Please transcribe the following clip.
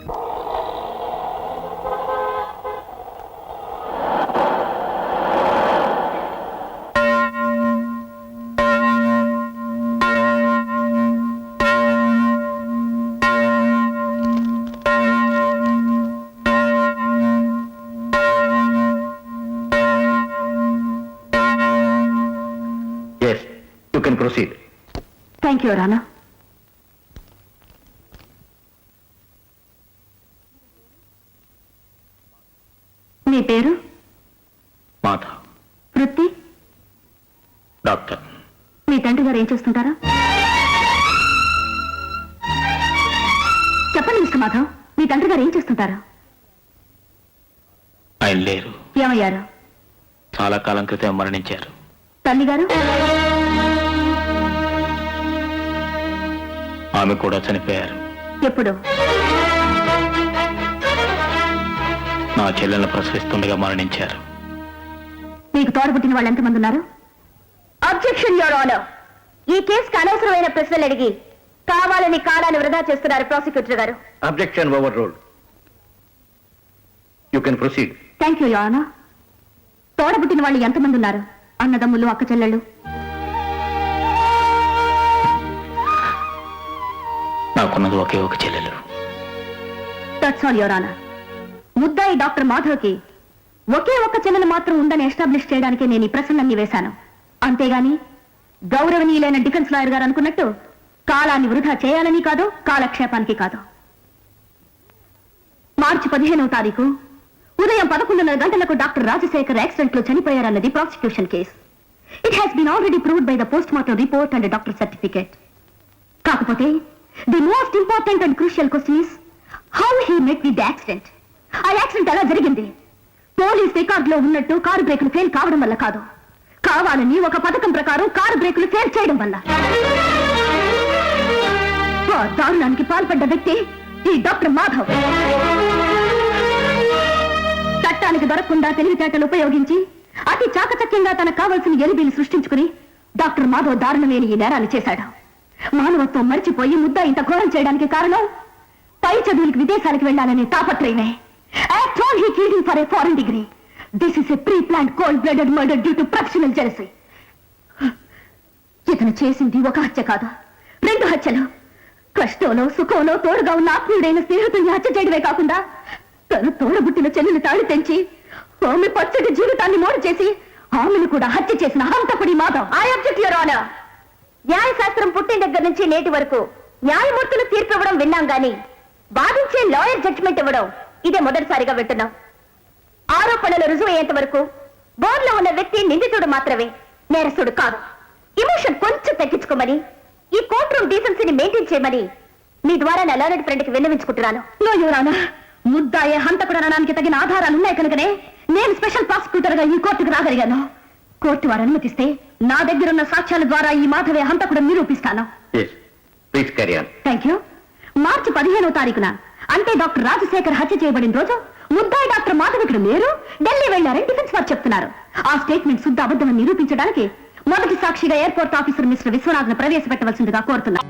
You can proceed. Thank you, Your Honor. మీ పేరు? మాధవ్. వృత్తి? Doctor. మీ తండ్రి గారు ఏం చేస్తుంటారా? చెప్పండి మిస్టర్ మాధవ్, మీ తండ్రి గారు ఏం చేస్తుంటారా? ఆయన లేరు. ఏమయ్యారు? చాలా కాలం క్రితం మరణించారు. తల్లి గారు? ఆమె కూడా చనిపోయారు. ఎప్పుడు? నా చెల్లెలను ప్రసవిస్తుండగా మరణించారు. మీకు తోడబుట్టిన వాళ్ళు ఎంతమంది ఉన్నారు? Objection your honour. ఈ కేసుకు అనవసరమైన ప్రశ్నలు అడిగి కావాలని కాలాన్ని వృధా చేస్తున్నారు ప్రాసిక్యూటర్ గారు. Objection over ruled. You can proceed. Thank you your honour. తోడబుట్టిన వాళ్ళు ఎంతమంది ఉన్నారు? అన్నదమ్ములు, అక్క చెల్లెళ్ళు? నాకున్నది ఒకే ఒక చెల్లెలు. That's all your honour. ముద్దాయి డాక్టర్ మాధవ్కి ఒకే ఒక్క చెల్లెలు మాత్రం ఉందని ఎస్టాబ్లిష్ చేయడానికి నేను ఈ ప్రశ్నలన్నీ వేశాను. అంతేగాని గౌరవనీయులైన డిఫెన్స్ లాయర్ గారు అనుకున్నట్టు కాలాన్ని వృధా చేయాలని కాదు, కాలక్షేపానికి కాదు. మార్చి 15వ తారీఖు ఉదయం 11:30 గంటలకు డాక్టర్ రాజశేఖర్ యాక్సిడెంట్ లో చనిపోయారన్నది prosecution case. It has been already proved by the post mortem report and doctor certificate. కాకపోతే the most important and crucial question is how he met with the accident. ఆ యాక్సిడెంట్ ఎలా జరిగింది? Police record లో ఉన్నట్టు car బ్రేకులు fail కావడం వల్ల కాదు, కావాలని ఒక పథకం ప్రకారం కారు బ్రేకులు ఫెయిల్ చేయడం వల్ల. ఆ దారుణానికి పాల్పడ్డ వ్యక్తి ఈ డాక్టర్ మాధవ్. చట్టానికి దొరకకుండా తెలివితేటలు ఉపయోగించి అతి చాకచక్యంగా తనకు కావలసిన ఎలిబీలు సృష్టించుకుని డాక్టర్ మాధవ్ దారుణమైన ఈ నేరాలు చేశాడు. మానవత్వం మర్చిపోయి ముద్ద ఇంత ఘోరం చేయడానికి కారణం పై చదువులకు విదేశాలకు వెళ్లాలనే తాపత్రయమే. After all, he killed him for a foreign degree. This is a pre-planned, cold-blooded murder due to professional jealousy. ఇతను చేసింది ఒక హత్య కాదు, 2 హత్యలు. కష్టంలో సుఖంలో తోడుగా ఉన్న ఆత్మీయుడైన స్నేహితుల్ని హత్య చేయడమే కాకుండా తను తోడబుట్టిన చెల్లెలు తాళి తెంచి ఆమె పచ్చటి జీవితాన్ని మోడు చేసి ఆమెను కూడా హత్య చేసిన హంతకుడి Madhav. I object your honour. న్యాయశాస్త్రం పుట్టిన దగ్గర నుంచి నేటి వరకు న్యాయమూర్తులు తీర్పు ఇవ్వడం విన్నాం గాని వాదించే లాయర్ జడ్జిమెంట్ ఇవ్వడం ఇదే మొదటిసారిగా వింటున్నాం. ఆరోపణలు రుజువు అయ్యేంత వరకు బోర్డులో ఉన్న వ్యక్తి నిందితుడు మాత్రమే, నేరస్తుడు కాదు. ఎమోషన్ కొంచెం తగ్గించుకోమని, ఈ కోర్ట్ రూమ్ డీసెన్సీని మెయింటైన్ చేయమని మీ ద్వారా నా లాయర్ ఫ్రెండ్ కి విన్నవించుకుంటున్నాను. No your honour. ముద్దాయే హంతకుడు అనడానికి తగిన ఆధారాలు ఉన్నాయి కనుకనే నేను స్పెషల్ ప్రాసిక్యూటర్ గా ఈ కోర్టుకు రాగలిగాను. కోర్టు వారు అనుమతిస్తే నా దగ్గరున్న సాక్ష్యాల ద్వారా ఈ మాధవే హంతకుడు నిరూపిస్తాను. Thank you. మార్చి 15వ తారీఖున అంటే డాక్టర్ రాజశేఖర్ హత్య చేయబడిన రోజు ముద్దాయి డాక్టర్ మాధవ్ ఇక్కడ లేరు, ఢిల్లీ వెళ్లారని డిఫెన్స్ వారు చెప్తున్నారు. ఆ స్టేట్మెంట్ శుద్ధ అబద్ధమని నిరూపించడానికి మొదటి సాక్షిగా ఎయిర్పోర్ట్ ఆఫీసర్ మిస్టర్ విశ్వనాథ్ను ప్రవేశపెట్టవలసిందిగా కోరుతున్నారు.